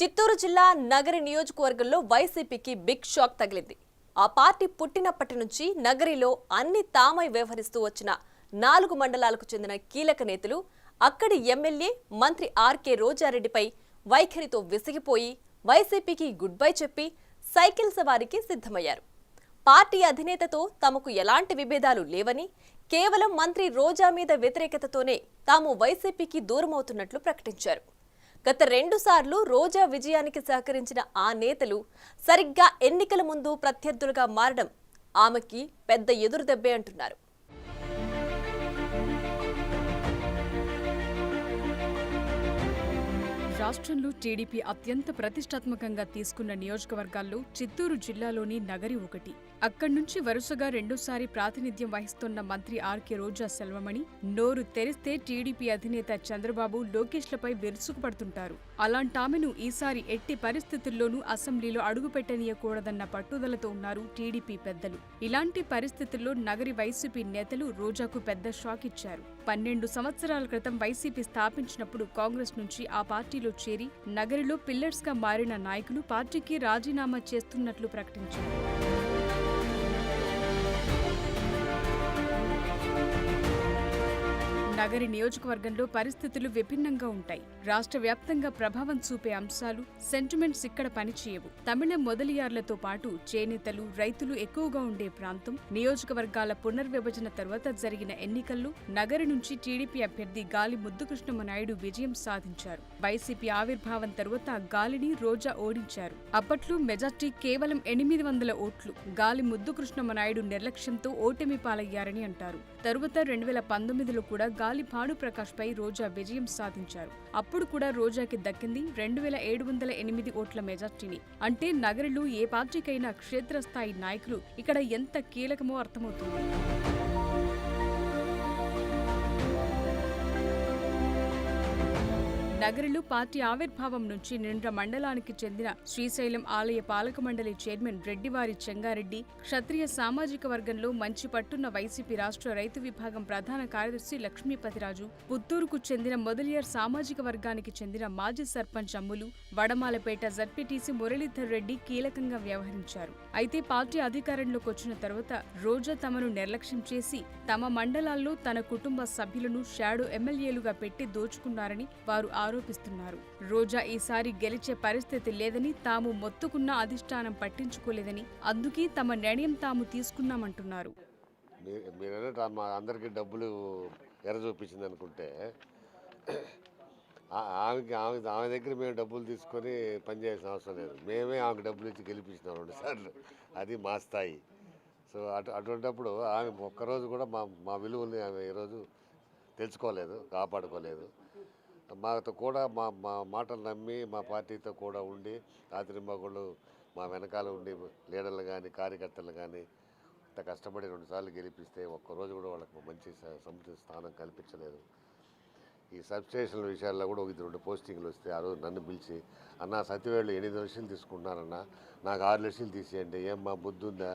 చిత్తూరు జిల్లా నగరి నియోజకవర్గంలో వైసీపీకి బిగ్ షాక్ తగిలింది. ఆ పార్టీ పుట్టినప్పటి నుంచి నగరిలో అన్ని తామై వ్యవహరిస్తూ వచ్చిన 4 మండలాలకు చెందిన కీలక నేతలు అక్కడి ఎమ్మెల్యే మంత్రి ఆర్కే రోజారెడ్డిపై వైఖరితో విసిగిపోయి వైసీపీకి గుడ్ బై చెప్పి సైకిల్ సవారికి సిద్ధమయ్యారు. పార్టీ అధినేతతో తమకు ఎలాంటి విభేదాలు లేవని, కేవలం మంత్రి రోజా మీద వ్యతిరేకతతోనే తాము వైసీపీకి దూరమవుతున్నట్లు ప్రకటించారు. గత 2 సార్లు రోజా విజయానికి సహకరించిన ఆ నేతలు సరిగ్గా ఎన్నికల ముందు ప్రత్యర్థులుగా మారడం ఆమెకి పెద్ద ఎదురుదెబ్బే అంటున్నారు. రాష్ట్రంలో టీడీపీ అత్యంత ప్రతిష్టాత్మకంగా తీసుకున్న నియోజకవర్గాల్లో చిత్తూరు జిల్లాలోని నగరి ఒకటి. అక్కడి నుంచి వరుసగా 2సారి ప్రాతినిధ్యం వహిస్తున్న మంత్రి ఆర్కే రోజా సెల్వమణి నోరు తెరిస్తే టీడీపీ అధినేత చంద్రబాబు, లోకేష్లపై విరుచుకుపడుతుంటారు. అలాంటామెను ఈసారి ఎట్టి పరిస్థితుల్లోనూ అసెంబ్లీలో అడుగుపెట్టనీయకూడదన్న పట్టుదలతో ఉన్నారు టీడీపీ పెద్దలు. ఇలాంటి పరిస్థితుల్లో నగరి వైసీపీ నేతలు రోజాకు పెద్ద షాక్ ఇచ్చారు. 12 సంవత్సరాల క్రితం వైసీపీ స్థాపించినప్పుడు కాంగ్రెస్ నుంచి ఆ పార్టీలో చేరి నగరిలో పిల్లర్స్ గా మారిన నాయకులు పార్టీకి రాజీనామా చేస్తున్నట్లు ప్రకటించారు. నగరి నియోజకవర్గంలో పరిస్థితులు విభిన్నంగా ఉంటాయి. రాష్ట్ర వ్యాప్తంగా ప్రభావం చూపే అంశాలు, సెంటిమెంట్స్ ఇక్కడ పనిచేయవు. తమిళ మొదలియార్లతో పాటు చేనేతలు, రైతులు ఎక్కువగా ఉండే ప్రాంతం. నియోజకవర్గాల పునర్విభజన తర్వాత జరిగిన ఎన్నికల్లో నగరి నుంచి టీడీపీ అభ్యర్థి గాలి ముద్దుకృష్ణమనాయుడు విజయం సాధించారు. వైసీపీ ఆవిర్భావం తరువాత గాలిని రోజా ఓడించారు. అప్పట్లో మెజార్టీ కేవలం 800 ఓట్లు. గాలి ముద్దుకృష్ణమనాయుడు నిర్లక్ష్యంతో ఓటమి పాలయ్యారని అంటారు. తరువాత 2019లో కూడా గాలి భానుప్రకాష్ పై రోజా విజయం సాధించారు. అప్పుడు కూడా రోజాకి దక్కింది 2708 ఓట్ల మెజార్టీని. అంటే నగరిలో ఏ పార్టీకైనా క్షేత్రస్థాయి నాయకులు ఇక్కడ ఎంత కీలకమో అర్థమవుతుంది. నగరిలో పార్టీ ఆవిర్భావం నుంచి నిండ్ర మండలానికి చెందిన శ్రీశైలం ఆలయ పాలక మండలి చైర్మన్ రెడ్డివారి చెంగారెడ్డి, క్షత్రియ సామాజిక వర్గంలో మంచి పట్టున్న వైసీపీ రాష్ట్ర రైతు విభాగం ప్రధాన కార్యదర్శి లక్ష్మీపతిరాజు, పుత్తూరుకు చెందిన మొదలియార్ సామాజిక వర్గానికి చెందిన మాజీ సర్పంచ్ అమ్ములు, వడమాలపేట జడ్పీటీసీ మురళీధర్ రెడ్డి కీలకంగా వ్యవహరించారు. అయితే పార్టీ అధికారంలోకి వచ్చిన తర్వాత రోజా తమను నిర్లక్ష్యం చేసి తమ మండలాల్లో తన కుటుంబ సభ్యులను షాడో ఎమ్మెల్యేలుగా పెట్టి దోచుకున్నారని వారు ఆరోపిస్తున్నారు. రోజా ఈసారి గెలిచే పరిస్థితి లేదని, తాము మొత్తుకున్న అధిష్టానం పట్టించుకోలేదని, అందుకే తమ నిర్ణయం తాము తీసుకున్నామంటున్నారు. అందరికీ డబ్బులు ఎర చూపించింది అనుకుంటే ఆమె దగ్గర మేము డబ్బులు తీసుకొని పనిచేయాల్సిన అవసరం లేదు. మేమే ఆమెకు డబ్బులు ఇచ్చి గెలిపించినాం 2 సార్లు. అది మా స్థాయి. సో అటువంటిప్పుడు ఆమె ఒక్కరోజు కూడా మా విలువల్ని ఆమె ఈరోజు తెలుసుకోలేదు, కాపాడుకోలేదు. మాతో కూడా మా మాటలు నమ్మి మా పార్టీతో కూడా ఉండి రాత్రింబగళ్ళు మా వెనకాల ఉండి లీడర్లు కానీ కార్యకర్తలు కానీ ఇంత కష్టపడి 2 సార్లు గెలిపిస్తే ఒక్కరోజు కూడా వాళ్ళకి మంచి సముచిత స్థానం కల్పించలేదు. ఈ సబ్స్టేషన్ల విషయాల్లో కూడా 1-2 పోస్టింగ్లు వస్తే ఆ రోజు నన్ను పిలిచి, అన్న సత్యవేళ్ళు 8 లక్షలు తీసుకుంటున్నారన్న, నాకు 6 లక్షలు తీసేయండి, ఏం మా బుద్ధి ఉందా,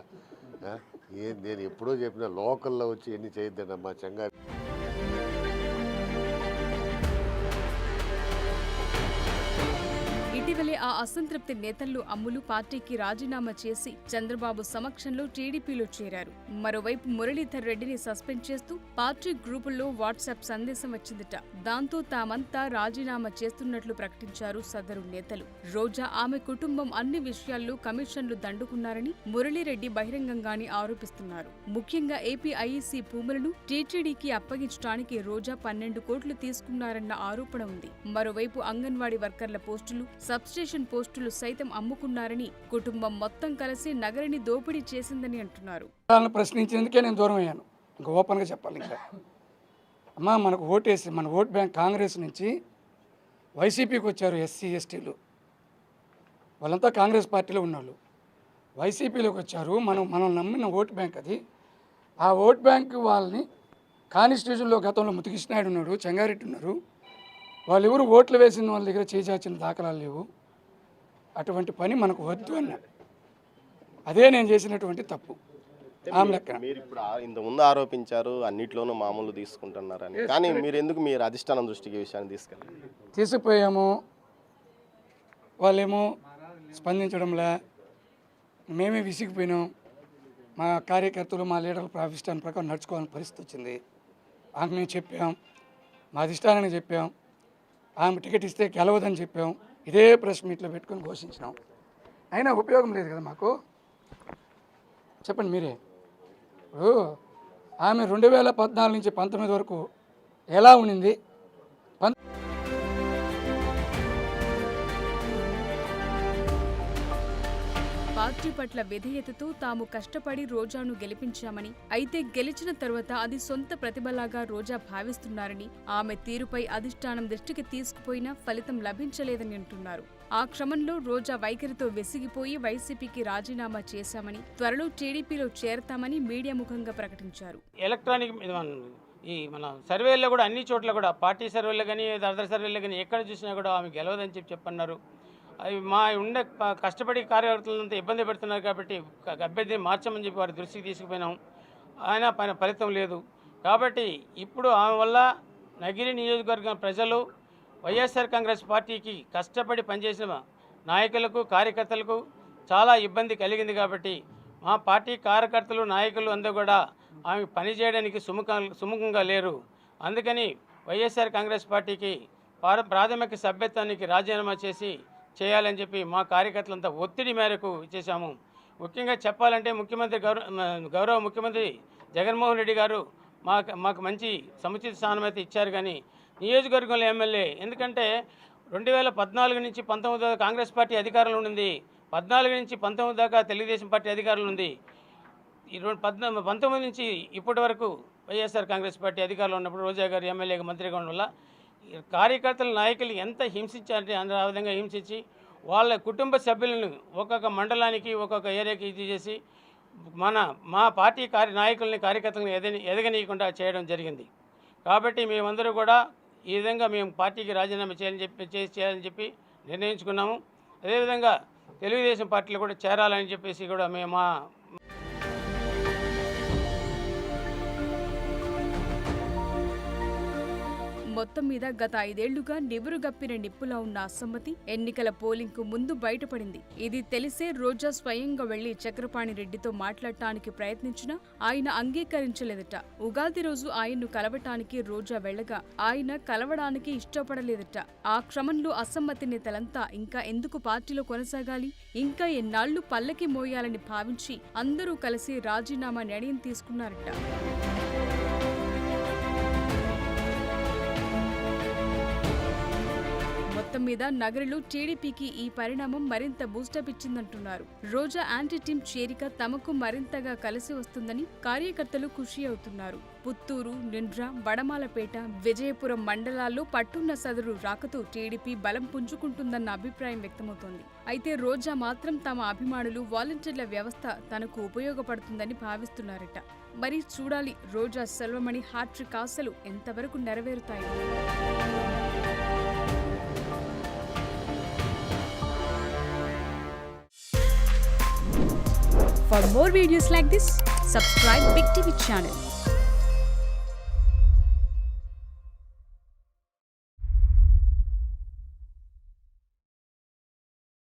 నేను ఎప్పుడో చెప్పిన లోకల్లో వచ్చి ఎన్ని చేయొద్దన్నమ్మా చెంగారు. ఇటీవలే ఆ అసంతృప్తి నేతల్లో అమ్ములు పార్టీకి రాజీనామా చేసి చంద్రబాబు సమక్షంలో టీడీపీలో చేరారు. మరోవైపు మురళీధర్ రెడ్డిని సస్పెండ్ చేస్తూ పార్టీ గ్రూపుల్లో వాట్సాప్ సందేశం వచ్చిందట. దాంతో తామంతా రాజీనామా చేస్తున్నట్లు ప్రకటించారు సదరు నేతలు. రోజా, ఆమె కుటుంబం అన్ని విషయాల్లో కమిషన్లు దండుకున్నారని మురళీరెడ్డి బహిరంగంగానే ఆరోపిస్తున్నారు. ముఖ్యంగా ఏపీ ఐఈసీ భూములను టీటీడీకి అప్పగించడానికి రోజా 12 కోట్లు తీసుకున్నారన్న ఆరోపణ ఉంది. మరోవైపు అంగన్వాడీ వర్కర్ల పోస్టులు, సబ్స్టేషన్ పోస్టులు సైతం అమ్ముకున్నారని, కుటుంబం మొత్తం కలిసి నగరిని దోపిడీ చేసిందని అంటున్నారు. ప్రశ్నించేందుకే నేను దూరం అయ్యాను. ఇంకా ఓపెన్గా చెప్పాలి. ఇంకా అమ్మా, మనకు ఓటేసి మన ఓట్ బ్యాంక్ కాంగ్రెస్ నుంచి వైసీపీకి వచ్చారు. ఎస్సీ ఎస్టీలు వాళ్ళంతా కాంగ్రెస్ పార్టీలో ఉన్నవాళ్ళు వైసీపీలోకి వచ్చారు. మనం నమ్మిన ఓట్ బ్యాంక్ అది. ఆ ఓట్ బ్యాంక్ వాళ్ళని కాన్స్టిట్యూషన్లో గతంలో ముత్తుకృష్ణనాయుడు ఉన్నాడు, చెంగారెడ్డి ఉన్నారు. వాళ్ళు ఎవరు ఓట్లు వేసిన వాళ్ళ దగ్గర చేజార్చిన దాఖలాలు లేవు. అటువంటి పని మనకు వద్దు అన్నాడు. అదే నేను చేసినటువంటి తప్పు. మీరు ఇప్పుడు ఇంతకుముందు ఆరోపించారు అన్నిట్లోనూ మామూలు తీసుకుంటున్నారని, కానీ మీరు ఎందుకు మీరు అధిష్టానం దృష్టికి విషయాన్ని తీసుకుపోయాము? వాళ్ళేమో స్పందించడంలా మేమే విసిగిపోయినాం. మా కార్యకర్తలు మా లీడర్ల ప్రాఫిస్టాన్ ప్రకారం నడుచుకోవాలని పరిస్థితి వచ్చింది. ఆమెకు మేము చెప్పాం, మా అధిష్టానానికి చెప్పాం, ఆమె టికెట్ ఇస్తే గెలవదని చెప్పాం. ఇదే ప్రెస్ మీట్లో పెట్టుకొని ఘోషించినాం. అయినా ఉపయోగం లేదు కదా మాకు. చెప్పండి మీరే. ఇప్పుడు ఆమె 2014 నుంచి 19 వరకు ఎలా ఉండింది? పార్టీ పట్ల విధేయతతో తాము కష్టపడి రోజాను గెలిపించామని, అయితే గెలిచిన తర్వాత అది సొంత ప్రతిభలాగా రోజా భావిస్తున్నారని, ఆమె తీరుపై అధిష్టానం దృష్టికి తీసుకుపోయినా ఫలితం లభించలేదని అంటున్నారు. ఆ క్రమంలో రోజా వైఖరితో విసిగిపోయి వైసీపీకి రాజీనామా చేశామని, త్వరలో టీడీపీలో చేరతామని మీడియా ముఖంగా ప్రకటించారు. ఎలక్ట్రానిక్ ఈ మన సర్వేల్లో కూడా అన్ని చోట్ల కూడా పార్టీ సర్వేలో కానీ అదర్ సర్వేలో కానీ ఎక్కడ చూసినా కూడా ఆమె గెలవదని చెప్పన్నారు. అవి మా ఉండే కష్టపడి కార్యకర్తలంతా ఇబ్బంది పెడుతున్నారు కాబట్టి అభ్యర్థిని మార్చమని చెప్పి వారి దృష్టికి తీసుకుపోయినాం. ఆయన ఫలితం లేదు. కాబట్టి ఇప్పుడు ఆమె వల్ల నగిరి నియోజకవర్గం ప్రజలు వైఎస్ఆర్ కాంగ్రెస్ పార్టీకి కష్టపడి పనిచేసిన నాయకులకు కార్యకర్తలకు చాలా ఇబ్బంది కలిగింది. కాబట్టి మా పార్టీ కార్యకర్తలు నాయకులు అందరూ కూడా ఆమె పనిచేయడానికి సుముఖంగా లేరు. అందుకని వైఎస్ఆర్ కాంగ్రెస్ పార్టీకి ప్రాథమిక సభ్యత్వానికి రాజీనామా చేయాలని చెప్పి మా కార్యకర్తలంతా ఒత్తిడి మేరకు చేశాము. ముఖ్యంగా చెప్పాలంటే గౌరవ ముఖ్యమంత్రి జగన్మోహన్ రెడ్డి గారు మాకు మంచి సముచిత స్థానం అయితే ఇచ్చారు. కానీ నియోజకవర్గంలో ఎమ్మెల్యే ఎందుకంటే 2014 నుంచి 19 దాకా కాంగ్రెస్ పార్టీ అధికారంలో ఉంది, 14 నుంచి 19 దాకా తెలుగుదేశం పార్టీ అధికారంలో ఉంది. 19 నుంచి ఇప్పటి వరకు వైఎస్ఆర్ కాంగ్రెస్ పార్టీ అధికారంలో ఉన్నప్పుడు రోజా గారు ఎమ్మెల్యేగా మంత్రిగా ఉండడం వల్ల కార్యకర్తల నాయకులు ఎంత హింసించారంటే ఆ విధంగా హింసించి వాళ్ళ కుటుంబ సభ్యులను ఒక్కొక్క మండలానికి ఒక్కొక్క ఏరియాకి ఇది చేసి మా పార్టీ నాయకుల్ని కార్యకర్తలను ఎదగనీయకుండా చేయడం జరిగింది. కాబట్టి మేమందరూ కూడా ఈ విధంగా మేము పార్టీకి రాజీనామా చేయాలని చెప్పి నిర్ణయించుకున్నాము. అదేవిధంగా తెలుగుదేశం పార్టీలో కూడా చేరాలని చెప్పేసి కూడా మేము మొత్తం మీద గత 5 ఏళ్లుగా నివురుగప్పిన నిప్పులా ఉన్న అసమ్మతి ఎన్నికల పోలింగ్ కు ముందు బయటపడింది. ఇది తెలిసే రోజా స్వయంగా వెళ్లి చక్రపాణి రెడ్డితో మాట్లాడటానికి ప్రయత్నించినా ఆయన అంగీకరించలేదట. ఉగాది రోజు ఆయన్ను కలవటానికి రోజా వెళ్లగా ఆయన కలవడానికి ఇష్టపడలేదట. ఆ క్రమంలో అసమ్మతి నేతలంతా ఇంకా ఎందుకు పార్టీలో కొనసాగాలి, ఇంకా ఎన్నాళ్లు పల్లకి మోయాలని భావించి అందరూ కలిసి రాజీనామా నిర్ణయం తీసుకున్నారట. మొత్తం మీద నగరిలో టీడీపీకి ఈ పరిణామం మరింత బూస్టప్ ఇచ్చిందంటున్నారు. రోజా యాంటీ టీం చేరిక తమకు మరింతగా కలిసి వస్తుందని కార్యకర్తలు ఖుషి అవుతున్నారు. పుత్తూరు, నిండ్ర, వడమాలపేట, విజయపురం మండలాల్లో పట్టున్న సదరు రాకతో టీడీపీ బలం పుంజుకుంటుందన్న అభిప్రాయం వ్యక్తమవుతోంది. అయితే రోజా మాత్రం తమ అభిమానులు వాలంటీర్ల వ్యవస్థ తనకు ఉపయోగపడుతుందని భావిస్తున్నారట. మరి చూడాలి రోజా సెల్వమణి హ్యాట్రిక్ ఆశలు ఎంతవరకు నెరవేరుతాయి. For more videos like this, subscribe Big TV channel.